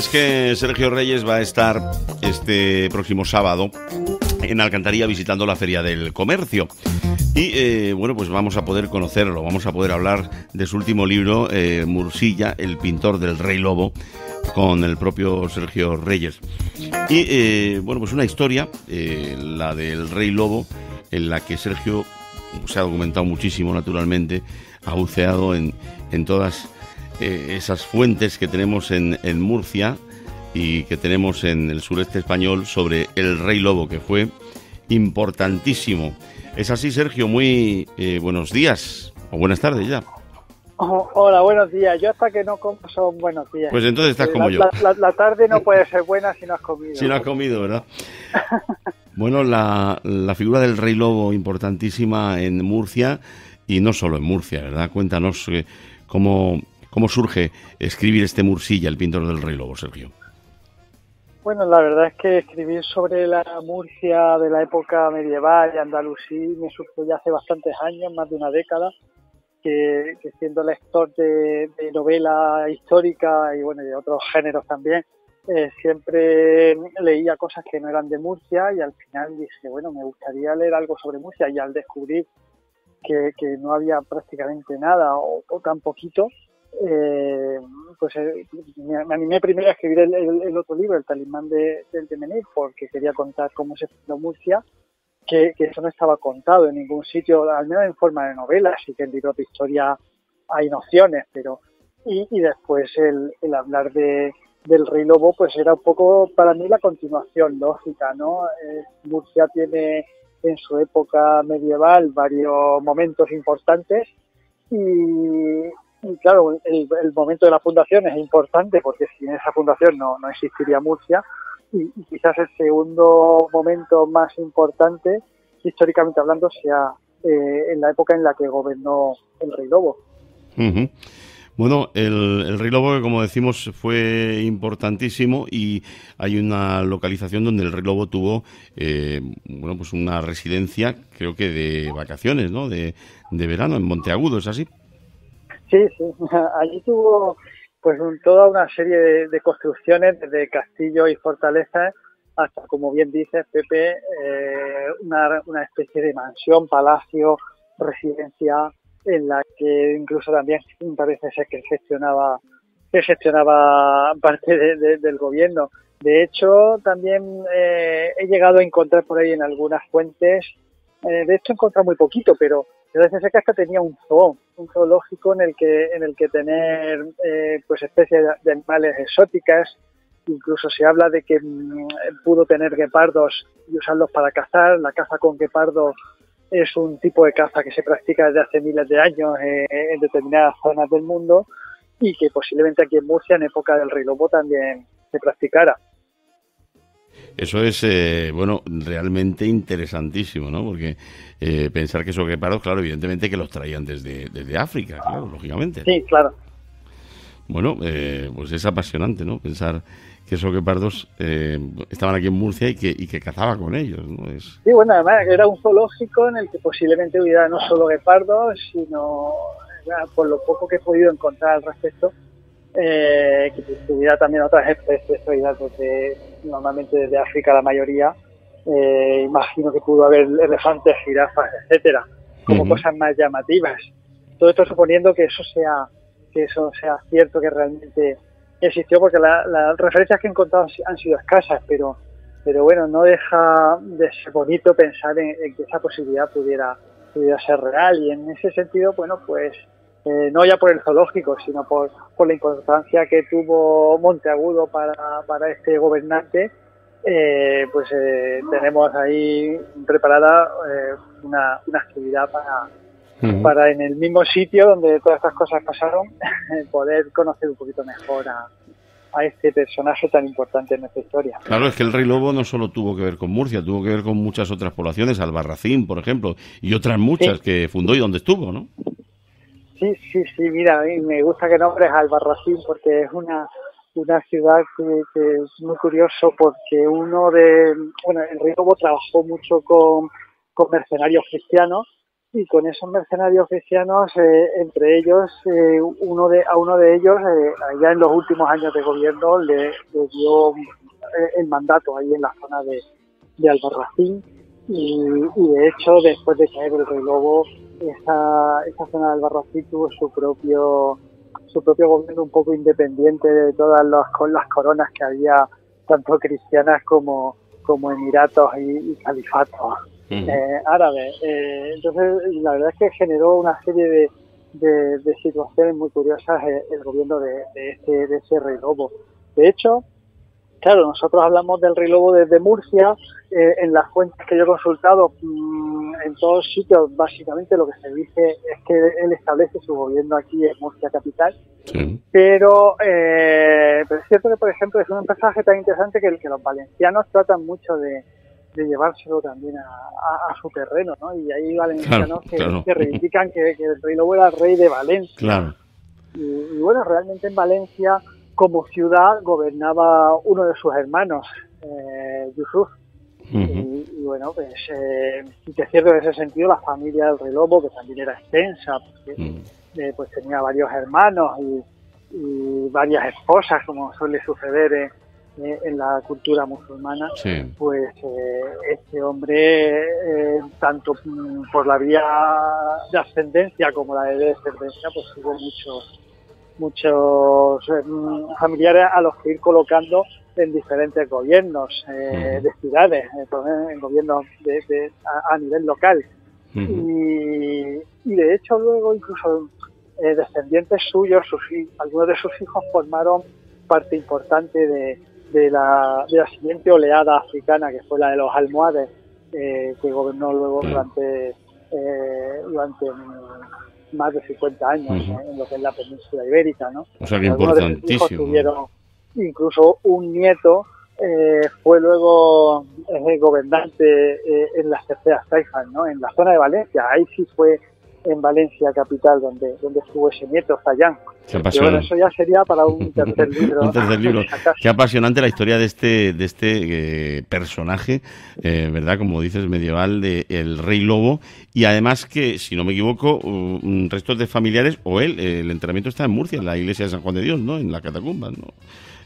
sabes que Sergio Reyes va a estar este próximo sábado en Alcantarilla visitando la Feria del Comercio. Y bueno, pues vamos a poder conocerlo, vamos a poder hablar de su último libro, Mursilla, el pintor del Rey Lobo, con el propio Sergio Reyes. Y bueno, pues una historia, la del Rey Lobo, en la que Sergio se ha documentado muchísimo, naturalmente, ha buceado en todas esas fuentes que tenemos en Murcia y que tenemos en el sureste español sobre el Rey Lobo, que fue importantísimo. Es así, Sergio, muy buenos días, o buenas tardes ya. Oh, hola, buenos días. Yo hasta que no como son buenos días. Pues entonces estás como yo. La tarde no puede ser buena si no has comido. Si no has comido, ¿verdad? Bueno, la figura del Rey Lobo, importantísima en Murcia, y no solo en Murcia, ¿verdad? Cuéntanos cómo surge escribir este Mursilla, el pintor del Rey Lobo, Sergio. Bueno, la verdad es que escribir sobre la Murcia de la época medieval y andalusí me surgió ya hace bastantes años, más de una década, que siendo lector de novela histórica y bueno, de otros géneros también, siempre leía cosas que no eran de Murcia y al final dije, bueno, me gustaría leer algo sobre Murcia, y al descubrir que no había prácticamente nada o tan poquito, pues me animé primero a escribir el otro libro, El talismán del Demenir, porque quería contar cómo se fundó Murcia, que eso no estaba contado en ningún sitio, al menos en forma de novela. Sí que en libros de historia hay nociones, pero y después el hablar del Rey Lobo, pues era un poco para mí la continuación lógica, ¿no? Murcia tiene en su época medieval varios momentos importantes y claro, el momento de la fundación es importante porque sin esa fundación no existiría Murcia, y quizás el segundo momento más importante, históricamente hablando, sea en la época en la que gobernó el Rey Lobo. Uh-huh. Bueno, el Rey Lobo, que como decimos, fue importantísimo, y hay una localización donde el Rey Lobo tuvo bueno, pues una residencia, creo que de vacaciones, ¿no? De verano, en Monteagudo, ¿es así? Sí, allí tuvo pues toda una serie de construcciones, desde castillos y fortalezas hasta, como bien dices, Pepe, una especie de mansión, palacio, residencia, en la que incluso también parece ser que gestionaba parte del gobierno. De hecho, también he llegado a encontrar por ahí en algunas fuentes, de hecho he encontrado muy poquito, pero parece ser que hasta tenía un zoológico en el que tener pues especies de animales exóticas. Incluso se habla de que pudo tener guepardos y usarlos para cazar. La caza con guepardo es un tipo de caza que se practica desde hace miles de años en determinadas zonas del mundo, y que posiblemente aquí en Murcia, en época del Rey Lobo, también se practicara. Eso es, bueno, realmente interesantísimo, ¿no? Porque pensar que esos guepardos, claro, evidentemente que los traían desde África, claro, lógicamente. Sí, claro. Bueno, pues es apasionante, ¿no? Pensar que esos guepardos estaban aquí en Murcia y que cazaba con ellos, ¿no? Sí, bueno, además era un zoológico en el que posiblemente hubiera no solo guepardos, sino, por lo poco que he podido encontrar al respecto, que tuviera también otras especies traídas normalmente desde África, la mayoría. Imagino que pudo haber elefantes, jirafas, etcétera, como cosas más llamativas. Todo esto suponiendo que eso sea cierto, que realmente existió, porque las referencias que he encontrado han sido escasas, pero bueno, no deja de ser bonito pensar en que esa posibilidad pudiera ser real. Y en ese sentido, bueno, pues no ya por el zoológico, sino por la importancia que tuvo Monteagudo para este gobernante, pues tenemos ahí preparada una actividad para en el mismo sitio donde todas estas cosas pasaron, poder conocer un poquito mejor a este personaje tan importante en nuestra historia. Claro, es que el Rey Lobo no solo tuvo que ver con Murcia, tuvo que ver con muchas otras poblaciones, Albarracín, por ejemplo, y otras muchas que fundó y donde estuvo, ¿no? Sí, mira, a mí me gusta que nombres Albarracín, porque es una ciudad que es muy curioso, porque el Rey Lobo trabajó mucho con mercenarios cristianos, y con esos mercenarios cristianos, entre ellos, a uno de ellos, allá en los últimos años de gobierno, le dio el mandato ahí en la zona de Albarracín, y de hecho, después de caer el Rey Lobo, esa zona de Albarracín tuvo su propio gobierno un poco independiente de todas las coronas que había, tanto cristianas como emiratos y califatos árabes. Entonces, la verdad es que generó una serie de situaciones muy curiosas el gobierno de ese Rey Lobo. De hecho, claro, nosotros hablamos del Rey Lobo desde Murcia. En las fuentes que yo he consultado, en todos sitios, básicamente lo que se dice es que él establece su gobierno aquí en Murcia capital. Sí. Pero es cierto que, por ejemplo, es un mensaje tan interesante que los valencianos tratan mucho de llevárselo también a su terreno, ¿no? Y hay valencianos que reivindican que el Rey Lobo era el rey de Valencia. Claro. Y bueno, realmente en Valencia, como ciudad, gobernaba uno de sus hermanos, Yusuf. Y bueno, pues sí que es cierto en ese sentido la familia del Rey Lobo, que también era extensa, porque pues tenía varios hermanos y varias esposas, como suele suceder en la cultura musulmana. Sí. Pues este hombre, tanto por la vía de ascendencia como la de descendencia, pues tuvo muchos familiares a los que ir colocando en diferentes gobiernos de ciudades, en gobiernos a nivel local. Y de hecho luego incluso descendientes suyos, algunos de sus hijos formaron parte importante de la siguiente oleada africana, que fue la de los almohades, que gobernó luego durante más de 50 años en lo que es la península ibérica, ¿no? O sea, que importantísimo. Tuvieron incluso un nieto, fue luego gobernante en las terceras taifas, ¿no? En la zona de Valencia. Ahí sí fue en Valencia capital donde estuvo ese nieto, Zayán. Pero bueno, eso ya sería para un tercer libro. Un tercer libro. Qué apasionante la historia de este personaje, ¿verdad? Como dices, medieval, de el Rey Lobo. Y además que, si no me equivoco, restos de familiares, o el enterramiento está en Murcia, en la iglesia de San Juan de Dios, ¿no? En las catacumbas, ¿no?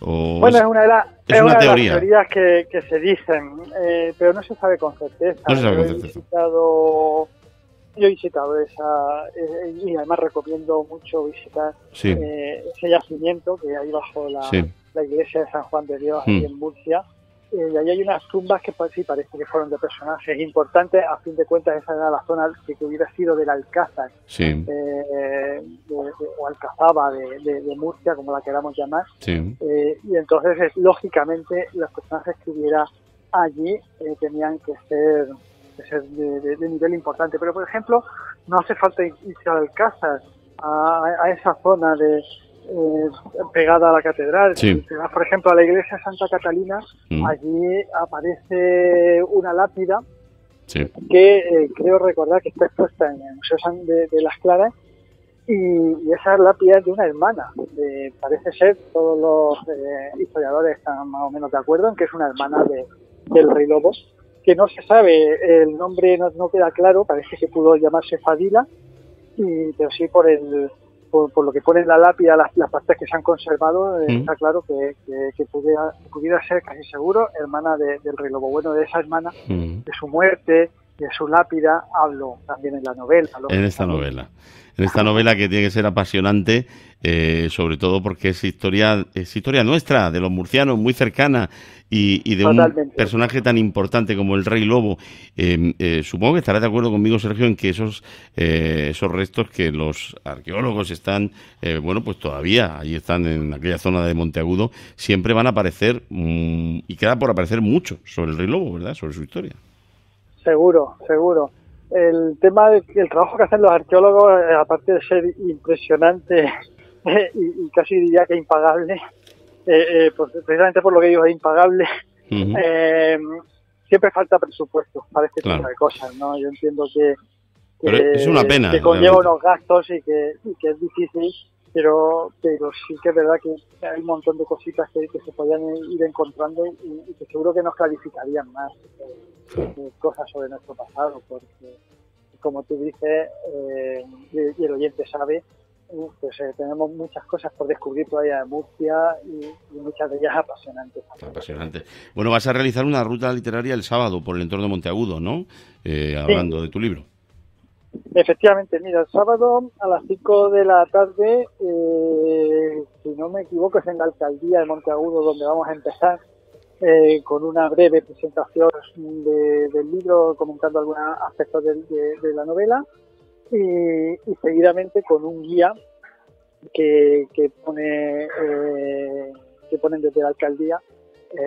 Bueno, es una de las teorías que se dicen, pero no se sabe con certeza. No se sabe con certeza. Yo he visitado y además recomiendo mucho visitar ese yacimiento que hay bajo la iglesia de San Juan de Dios, aquí en Murcia. Y ahí hay unas tumbas que sí parece que fueron de personajes importantes. A fin de cuentas, esa era la zona que hubiera sido del Alcázar, o Alcazaba de Murcia, como la queramos llamar. Y entonces, lógicamente, los personajes que hubiera allí tenían que ser de nivel importante. Pero, por ejemplo, no hace falta irse al Alcázar, a esa zona pegada a la catedral. Si te vas, por ejemplo, a la iglesia de Santa Catalina, allí aparece una lápida que creo recordar que está expuesta en el Museo de Las Claras, y esa lápida es de una hermana. Parece ser, todos los historiadores están más o menos de acuerdo en que es una hermana del Rey Lobo, que no se sabe, el nombre no queda claro, parece que pudo llamarse Fadila, pero sí por lo que pone en la lápida, las partes que se han conservado, está claro que pudiera ser casi seguro hermana del Rey Lobo. Bueno, de esa hermana, de su muerte, de su lápida, hablo también en la novela. En esta novela que tiene que ser apasionante, sobre todo porque es historia nuestra, de los murcianos, muy cercana, y de Totalmente. Un personaje tan importante como el Rey Lobo. Supongo que estarás de acuerdo conmigo, Sergio, en que esos restos que los arqueólogos están, pues todavía ahí están en aquella zona de Monteagudo, siempre van a aparecer, y queda por aparecer mucho sobre el Rey Lobo, ¿verdad? Sobre su historia. Seguro. El trabajo que hacen los arqueólogos, aparte de ser impresionante y casi diría que impagable, precisamente por lo que digo es impagable, siempre falta presupuesto para este tipo de cosas, ¿no? Yo entiendo que es una pena, que conlleva unos gastos y que es difícil, pero sí que es verdad que hay un montón de cositas que se podían ir encontrando y que seguro que nos clarificarían más cosas sobre nuestro pasado, porque como tú dices, y el oyente sabe, pues tenemos muchas cosas por descubrir todavía de Murcia y muchas de ellas apasionantes. Apasionante. Bueno, vas a realizar una ruta literaria el sábado por el entorno de Monteagudo, ¿no? Hablando de tu libro. Efectivamente, mira, el sábado a las 5 de la tarde, si no me equivoco, es en la alcaldía de Monteagudo donde vamos a empezar con una breve presentación del libro, comentando algunos aspectos de la novela y seguidamente con un guía que ponen desde la alcaldía,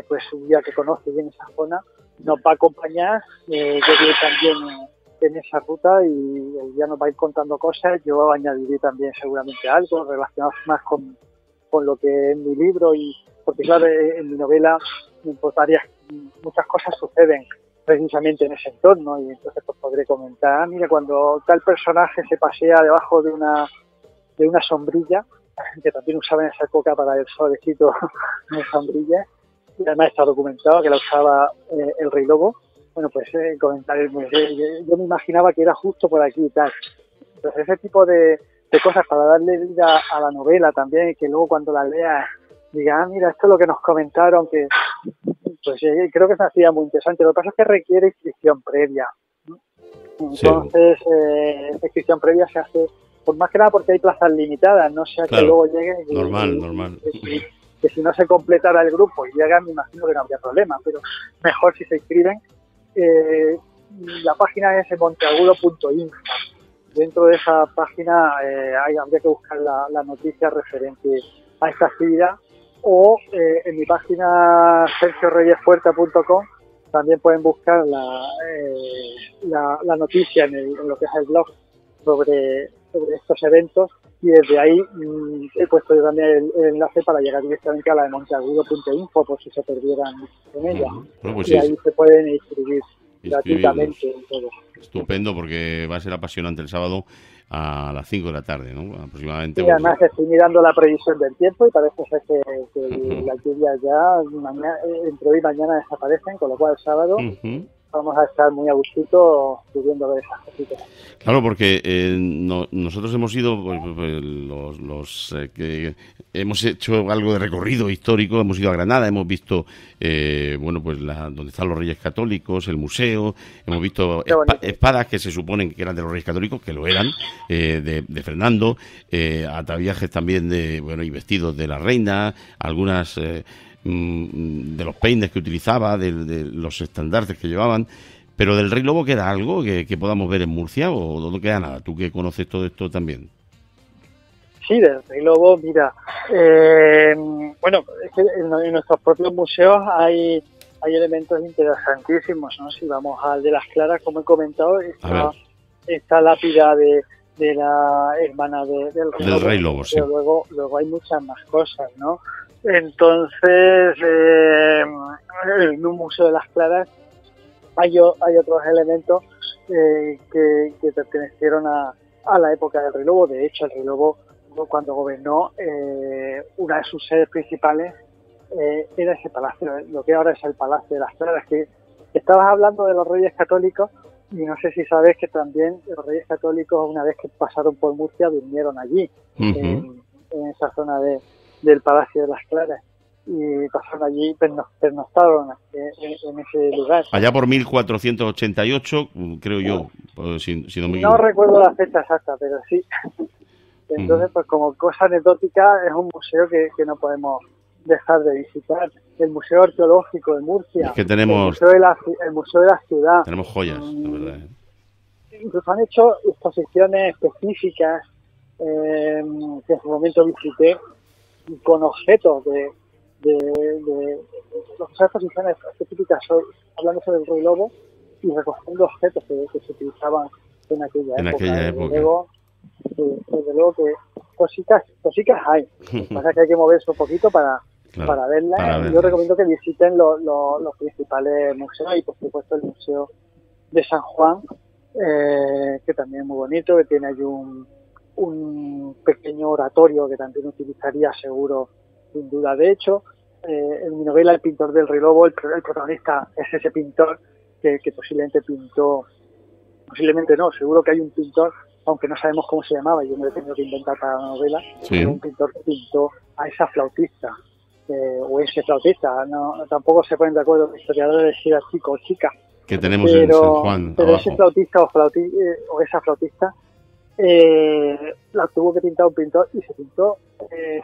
pues un guía que conoce bien esa zona, nos va a acompañar también en esa ruta y el guía nos va a ir contando cosas. Yo añadiré también seguramente algo relacionado más con lo que es mi libro, y porque claro, en mi novela pues muchas cosas suceden precisamente en ese entorno, y entonces pues podré comentar, mira, cuando tal personaje se pasea debajo de una sombrilla, que también usaba en esa época para el solecito una sombrilla, y además está documentado que la usaba el Rey Lobo. Bueno, pues comentar, yo me imaginaba que era justo por aquí y tal. Entonces ese tipo de cosas para darle vida a la novela también, y que luego cuando la leas diga, mira, esto es lo que nos comentaron, que pues creo que se hacía muy interesante. Lo que pasa es que requiere inscripción previa, ¿no? Entonces, esa inscripción previa se hace, por más que nada porque hay plazas limitadas, no sea que luego lleguen. Normal. Que si no se completara el grupo y llegan, me imagino que no habría problema, pero mejor si se inscriben. La página es monteagudo.info. Dentro de esa página habría que buscar la noticia referente a esta actividad, o en mi página sergioreyesfuerta.com también pueden buscar la noticia en lo que es el blog sobre estos eventos, y desde ahí he puesto yo también el enlace para llegar directamente a la de monteagudo.info por si se perdieran en ella. Bueno, pues y ahí se pueden inscribir gratuitamente. Todo. Estupendo, porque va a ser apasionante el sábado a las 5 de la tarde, ¿no? Aproximadamente. Y además estoy mirando la previsión del tiempo y parece ser que las lluvias ya entre hoy y mañana desaparecen, con lo cual el sábado vamos a estar muy a gustito subiendo de esas cositas. Claro, porque nosotros hemos ido, los que hemos hecho algo de recorrido histórico, hemos ido a Granada, hemos visto, pues donde están los Reyes Católicos, el museo, hemos visto espadas que se suponen que eran de los Reyes Católicos, que lo eran, de Fernando, ataviajes también y vestidos de la reina, algunas de los peines que utilizaba, de los estandartes que llevaban. Pero del Rey Lobo, ¿queda algo que podamos ver en Murcia o no queda nada? Tú que conoces todo esto también. Sí, del Rey Lobo, mira, es que en nuestros propios museos hay elementos interesantísimos, ¿no? Si vamos al de las Claras, como he comentado, esta lápida de la hermana del Rey Lobo, sí. Pero luego hay muchas más cosas, ¿no? Entonces, en un museo de las Claras hay otros elementos que pertenecieron a la época del Rey Lobo. De hecho, el Rey Lobo, cuando gobernó, una de sus sedes principales era ese palacio, lo que ahora es el Palacio de las Claras. Que estabas hablando de los Reyes Católicos, y no sé si sabes que también los Reyes Católicos, una vez que pasaron por Murcia, durmieron allí, en esa zona del Palacio de las Claras, y pasaron allí, pernoctaron en ese lugar. Allá por 1488, creo yo, si no me equivoco. No recuerdo la fecha exacta, pero sí. Entonces, pues como cosa anecdótica, es un museo que no podemos dejar de visitar. El Museo Arqueológico de Murcia, es que tenemos el Museo de la Ciudad. Tenemos joyas, la verdad. Incluso han hecho exposiciones específicas que en su momento visité, con objetos de exposiciones específicas hablando sobre el Rey Lobo y recogiendo objetos que se utilizaban en aquella época. Desde luego que cositas hay. Lo que pasa es que hay que moverse un poquito para verlas. Yo recomiendo que visiten los principales museos, y por supuesto el Museo de San Juan, que también es muy bonito, que tiene allí un pequeño oratorio que también utilizaría seguro, sin duda. De hecho, en mi novela El pintor del Rey Lobo, el protagonista es ese pintor que posiblemente pintó posiblemente no, seguro que hay un pintor, aunque no sabemos cómo se llamaba, yo me lo he tenido que inventar para la novela, un pintor que pintó a esa flautista, o ese flautista, no, tampoco se ponen de acuerdo los historiadores si era chico o chica. Que tenemos en San Juan pero abajo. Ese flautista o esa flautista la tuvo que pintar un pintor y se pintó,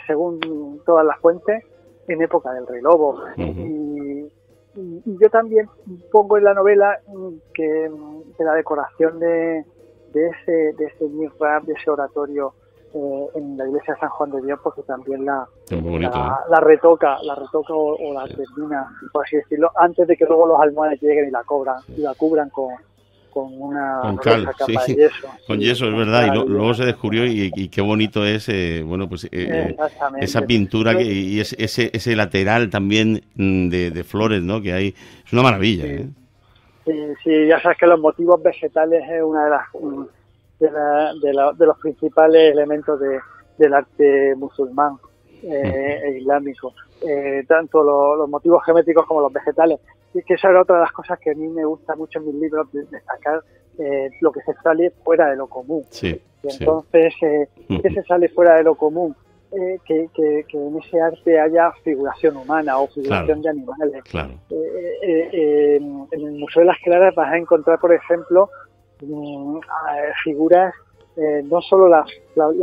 según todas las fuentes, en época del Rey Lobo. Y yo también pongo en la novela que la decoración de ese mihrab, de ese oratorio en la iglesia de San Juan de Dios, porque también la retoca o la termina, por así decirlo, antes de que luego los almohades lleguen y la cubran con una cal, capa de yeso. Con yeso, es verdad, y luego se descubrió y qué bonito es, esa pintura y ese lateral también de flores, ¿no? Que hay, es una maravilla, ¿eh? Sí, ya sabes que los motivos vegetales es una de los principales elementos del arte musulmán e islámico. Tanto los motivos geométricos como los vegetales. Y que esa era otra de las cosas que a mí me gusta mucho en mis libros, destacar lo que se sale fuera de lo común. Sí, y entonces, ¿qué se sale fuera de lo común? Que en ese arte haya figuración humana o figuración de animales. Claro. En el Museo de las Claras vas a encontrar, por ejemplo, figuras, no solo las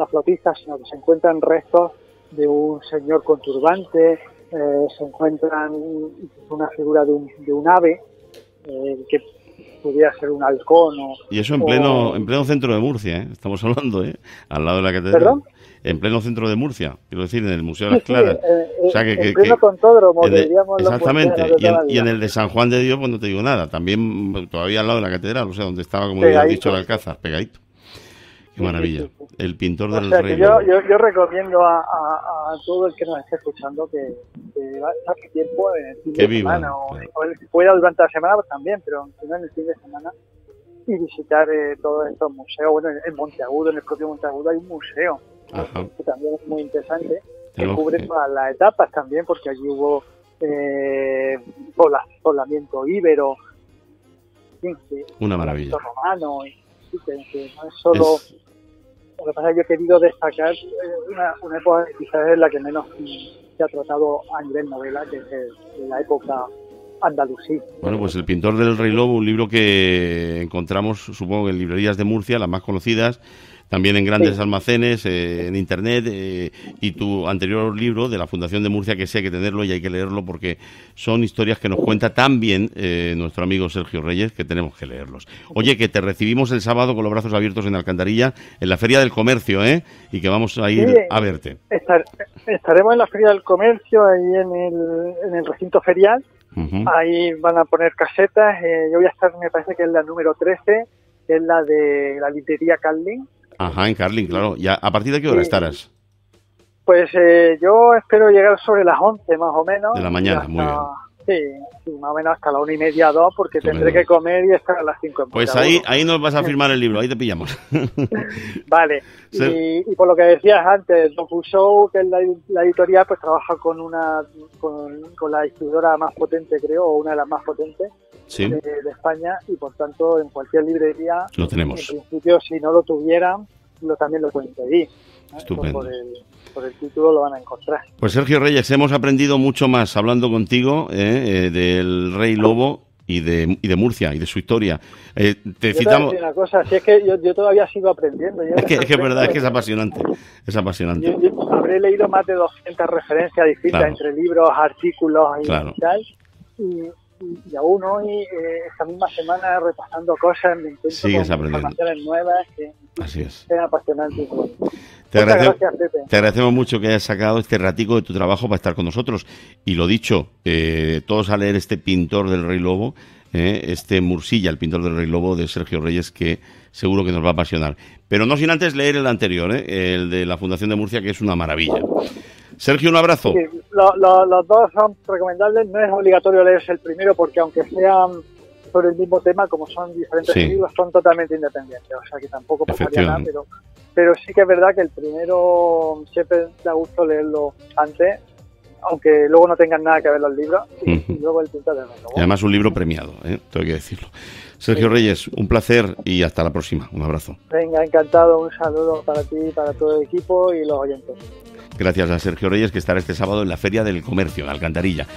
flautistas, sino que se encuentran restos de un señor con turbante, se encuentran una figura de un ave, que pudiera ser un halcón. Y eso en pleno centro de Murcia, ¿eh? Estamos hablando, al lado de la catedral. ¿Perdón? En pleno centro de Murcia, quiero decir, en el Museo de las Claras. O sea, en pleno Contódromo, exactamente, y en el de San Juan de Dios, pues no te digo nada, también todavía al lado de la catedral, o sea, donde estaba, como ya he dicho, el Alcázar, pegadito. Qué maravilla. El pintor del Rey Lobo. Yo recomiendo a todo el que nos esté escuchando que saque tiempo en el fin de semana, o si pueda durante la semana, pues también, pero si no en el fin de semana, y visitar todos estos museos. Bueno, en Monteagudo, en el propio Monteagudo hay un museo, que también es muy interesante, que cubre todas las etapas también, porque allí hubo poblamiento íbero, una maravilla, romano, y que no es solo... Lo que pasa es que yo he querido destacar una época que quizás es la que menos se ha tratado a nivel novela, que es la época andalusí. Bueno, pues El pintor del Rey Lobo, un libro que encontramos, supongo, en librerías de Murcia, las más conocidas, también en grandes almacenes, en internet, y tu anterior libro de la Fundación de Murcia, que sí hay que tenerlo y hay que leerlo porque son historias que nos cuenta tan bien nuestro amigo Sergio Reyes, que tenemos que leerlos. Oye, que te recibimos el sábado con los brazos abiertos en Alcantarilla, en la Feria del Comercio, y que vamos a ir a verte. Estaremos en la Feria del Comercio, ahí en el recinto ferial. Ahí van a poner casetas. Yo voy a estar, me parece que es la número 13, que es la de la librería Carling. Ajá, en Carling, claro. ¿Y a partir de qué hora estarás? Pues yo espero llegar sobre las 11 más o menos. De la mañana, muy bien. Sí, más o menos hasta la 1:30, 2, porque tendré que comer y estar a las 5. Pues ahí nos vas a firmar el libro, ahí te pillamos. Vale, y por lo que decías antes, Doku Show, que es la editorial, pues trabaja con la distribuidora más potente, creo, o una de las más potentes de España, y por tanto en cualquier librería lo tenemos. En principio, si no lo tuvieran, también lo pueden pedir. Estupendo. Por el título lo van a encontrar. Pues Sergio Reyes, hemos aprendido mucho más hablando contigo del Rey Lobo y de Murcia y de su historia. Te citamos. Una cosa, si es que yo todavía sigo aprendiendo. Es que es verdad, es que es apasionante. Es apasionante. Yo habré leído más de 200 referencias distintas entre libros, artículos y tal. Y aún hoy, esta misma semana, repasando cosas, me encuentro con informaciones nuevas que es apasionante. Te agradecemos mucho que hayas sacado este ratico de tu trabajo para estar con nosotros. Y lo dicho, todos a leer este pintor del Rey Lobo, este Mursilla, el pintor del Rey Lobo de Sergio Reyes, que seguro que nos va a apasionar. Pero no sin antes leer el anterior, el de la Fundación de Murcia, que es una maravilla. Sergio, un abrazo. Sí, los dos son recomendables. No es obligatorio leerse el primero porque aunque sean sobre el mismo tema, como son diferentes libros, son totalmente independientes. O sea que tampoco pasaría nada, pero sí que es verdad que el primero siempre da gusto leerlo antes, aunque luego no tengan nada que ver los libros, y luego el tinta de verlo. Y además un libro premiado, tengo que decirlo. Sergio Reyes, un placer y hasta la próxima. Un abrazo. Venga, encantado. Un saludo para ti, para todo el equipo y los oyentes. Gracias a Sergio Reyes, que estará este sábado en la Feria del Comercio, en Alcantarilla.